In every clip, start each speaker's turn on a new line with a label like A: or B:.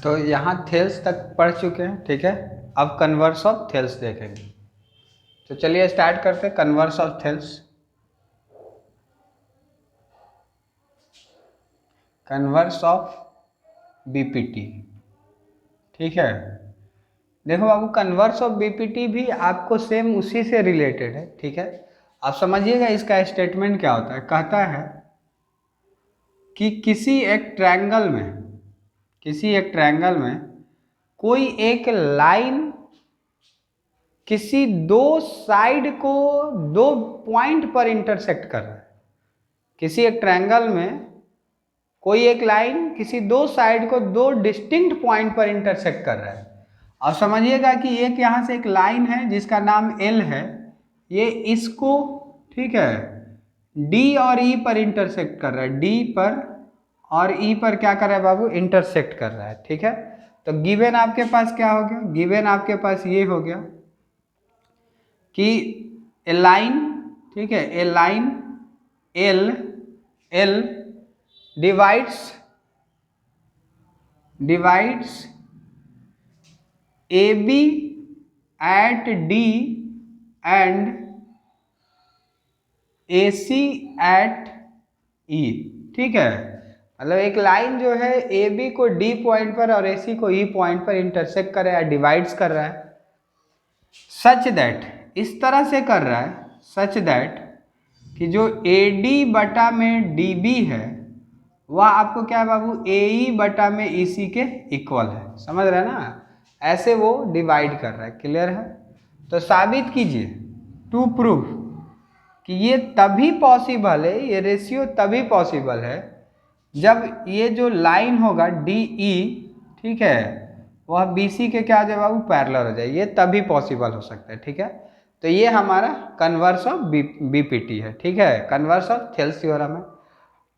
A: तो यहाँ थेल्स तक पढ़ चुके हैं, ठीक है। अब कन्वर्स ऑफ थेल्स देखेंगे। तो चलिए स्टार्ट करते हैं converse of Thales. Converse of BPT, ठीक है। देखो बाबू, कन्वर्स ऑफ बीपीटी भी आपको सेम उसी से रिलेटेड है, ठीक है। आप समझिएगा इसका स्टेटमेंट क्या होता है। कहता है कि किसी एक ट्रायंगल में कोई एक लाइन किसी दो साइड को दो पॉइंट पर इंटरसेक्ट कर रहा है। किसी एक ट्रायंगल में कोई एक लाइन किसी दो साइड को दो डिस्टिंक्ट पॉइंट पर इंटरसेक्ट कर रहा है। और समझिएगा कि एक यहाँ से एक लाइन है जिसका नाम L है, ये इसको, ठीक है, D और E पर इंटरसेक्ट कर रहा है। D पर और E पर क्या कर रहा है बाबू, इंटरसेक्ट कर रहा है, ठीक है। तो गिवन आपके पास क्या हो गया, गिवन आपके पास ये हो गया कि ए लाइन, ठीक है, A line L divides AB at D and AC at E, ठीक है। मतलब एक लाइन जो है AB को D पॉइंट पर और AC को E पॉइंट पर इंटरसेक्ट कर रहा है, डिवाइड्स कर रहा है। सच दैट, इस तरह से कर रहा है, सच दैट कि जो AD बटा में DB है वह आपको क्या है बाबू, AE बटा में EC के इक्वल है। समझ रहे हैं ना, ऐसे वो डिवाइड कर रहा है। क्लियर है। तो साबित कीजिए, टू प्रूव, कि ये तभी पॉसिबल है, ये रेशियो तभी पॉसिबल है जब ये जो लाइन होगा DE, ठीक है, वह BC के क्या हो जाए बाबू, पैरेलल हो जाए। ये तभी पॉसिबल हो सकता है, ठीक है। तो ये हमारा कन्वर्स ऑफ BPT है, ठीक है, कन्वर्स ऑफ थेल्स थ्योरम है।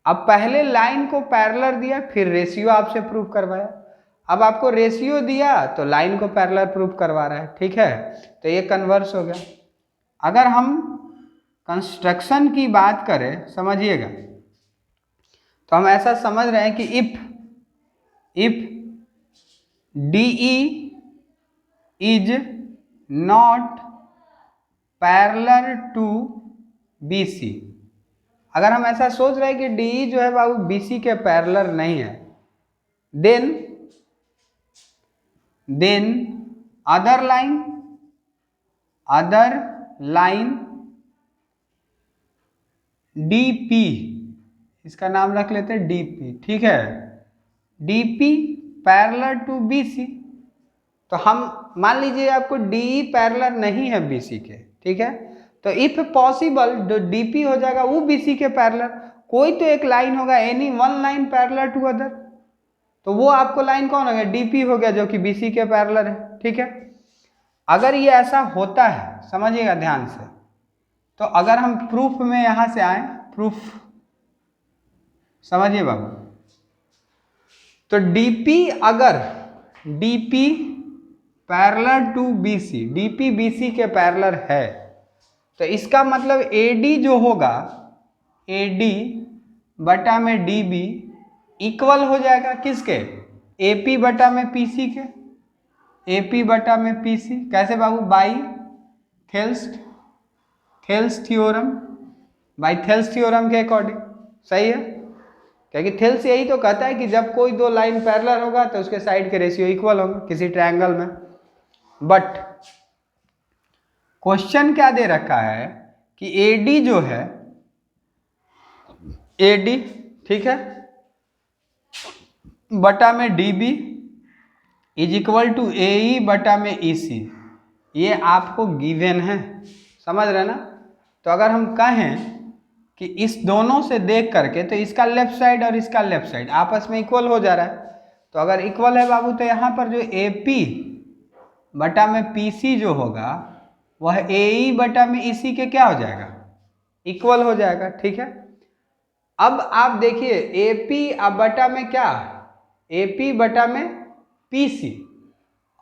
A: अब पहले लाइन को पैरेलल दिया, फिर रेशियो आपसे प्रूव करवाया। अब आपको रेशियो दिया तो लाइन को पैरेलल प्रूव करवा रहा है, ठीक है। तो ये कन्वर्स हो गया। अगर हम कंस्ट्रक्शन की बात करें, समझिएगा, तो हम ऐसा समझ रहे हैं कि if DE is not parallel to BC, अगर हम ऐसा सोच रहे हैं कि DE जो है बाबू BC के पैरेलल नहीं है, देन अदर लाइन DP, इसका नाम रख लेते हैं DP, ठीक है, DP पैरेलल टू BC। तो हम मान लीजिए आपको DE पैरेलल नहीं है BC के, ठीक है। तो इफ पॉसिबल जो DP हो जाएगा वो BC के पैरेलल, कोई तो एक लाइन होगा, any one line parallel to other, तो वो आपको लाइन कौन हो गया, DP हो गया, जो कि BC के पैरेलल है, ठीक है। अगर ये ऐसा होता है, समझिएगा ध्यान से, तो अगर हम प्रूफ में यहां से आए, प्रूफ समझिए बाबू, तो अगर DP parallel to BC, DP BC के पैरेलल है, तो इसका मतलब AD जो होगा, AD बटा में DB इक्वल हो जाएगा किसके, AP बटा में PC के, AP बटा में PC। कैसे बाबू, by Thales theorem, by Thales theorem के अकॉर्डिंग, सही है। क्योंकि थेल्स यही तो कहता है कि जब कोई दो लाइन पैरेलल होगा तो उसके साइड के रेशियो इक्वल होंगे किसी ट्रायंगल में। बट क्वेश्चन क्या दे रखा है कि AD जो है, AD, ठीक है, बटा में DB is equal to AE बटा में EC, ये आपको गिवन है। समझ रहे ना। तो अगर हम कहें कि इस दोनों से देख करके, तो इसका लेफ्ट साइड और इसका लेफ्ट साइड आपस में इक्वल हो जा रहा है, तो अगर इक्वल है बाबू, तो यहाँ पर जो AP बटा में PC जो होगा वह AE बटा में EC के क्या हो जाएगा, इक्वल हो जाएगा, ठीक है। अब आप देखिए AP बटा में क्या, AP बटा में PC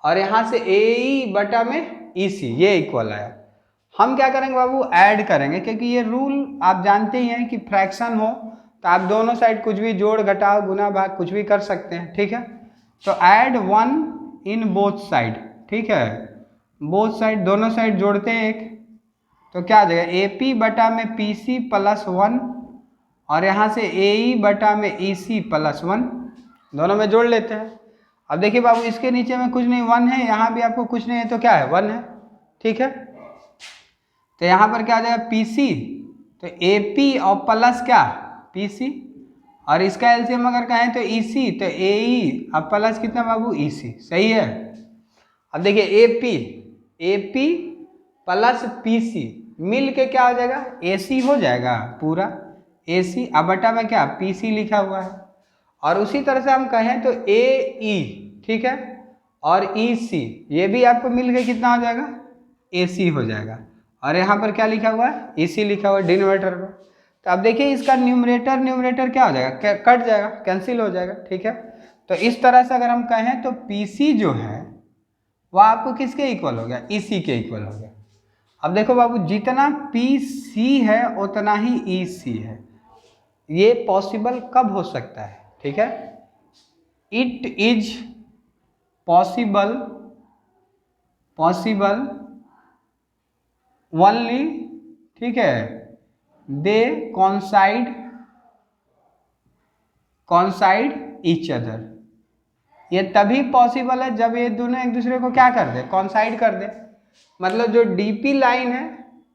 A: और यहाँ से AE बटा में EC, ये इक्वल आया। हम क्या करेंगे बाबू, ऐड करेंगे, क्योंकि ये रूल आप जानते ही हैं कि फ्रैक्शन हो तो आप दोनों साइड कुछ भी जोड़ घटाव गुना भाग कुछ भी कर सकते हैं, ठीक है। तो ऐड 1 इन बोथ साइड, ठीक है, बोथ साइड दोनों साइड जोड़ते हैं एक, तो क्या आ जाएगा AP बटा में PC प्लस 1 और यहाँ से AE बटा में EC प्लस 1, दोनों में जोड़ लेते हैं। अब देखिए बाबू इसके नीचे में कुछ नहीं 1 है, यहाँ भी आपको कुछ नहीं है तो क्या है 1 है, ठीक है। तो यहाँ पर क्या आ जाएगा PC, तो AP और प्लस क्या PC, और इसका एलसीएम अगर कहें तो EC, तो AE और प्लस कितना बाबू EC, सही है। अब देखिए AP प्लस PC मिल के क्या हो जाएगा AC हो जाएगा पूरा AC, अब बटा में क्या PC लिखा हुआ है। और उसी तरह से हम कहें तो AE, ठीक है, और EC ये भी आपको मिल के कितना हो जाएगा AC हो जाएगा, और यहाँ पर क्या लिखा हुआ है EC लिखा हुआ है डिनोमिनेटर पर। तो अब देखिए इसका न्यूमरेटर क्या हो जाएगा, कट जाएगा, कैंसिल हो जाएगा, ठीक है। तो इस तरह से अगर हम कहें तो PC जो है वह आपको किसके इक्वल हो गया EC के इक्वल हो गया। अब देखो बाबू जितना PC है उतना ही EC है, ये पॉसिबल कब हो सकता है, ठीक है, इट इज पॉसिबल ओनली, ठीक है, दे कॉन्साइड ईच अदर, ये तभी पॉसिबल है जब ये दोनों एक दूसरे को क्या कर दे कॉन्साइड कर दे, मतलब जो DP लाइन है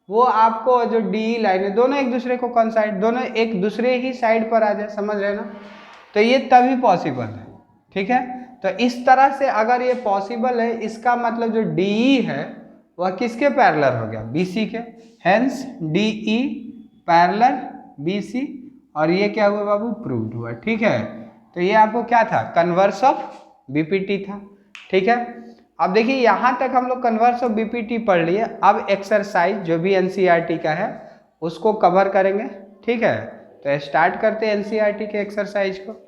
A: वो आपको जो DE लाइन है दोनों एक दूसरे को कॉन्साइड, दोनों एक दूसरे ही साइड पर आ जाए, समझ रहे ना, तो ये तभी पॉसिबल है, ठीक है। तो इस तरह से अगर ये पॉसिबल है इसका मतलब जो DE है वह किसके पैरेलल हो गया BC के, हेंस DE पैरेलल BC, और ये क्या हुआ बाबू प्रूव्ड हुआ, ठीक है। तो ये आपको क्या था कन्वर्स ऑफ BPT था, ठीक है। अब देखिए यहाँ तक हम लोग कन्वर्स ऑफ BPT पढ़ लिए, अब एक्सरसाइज जो भी NCERT का है उसको कवर करेंगे, ठीक है। तो स्टार्ट करते हैं NCERT के एक्सरसाइज को।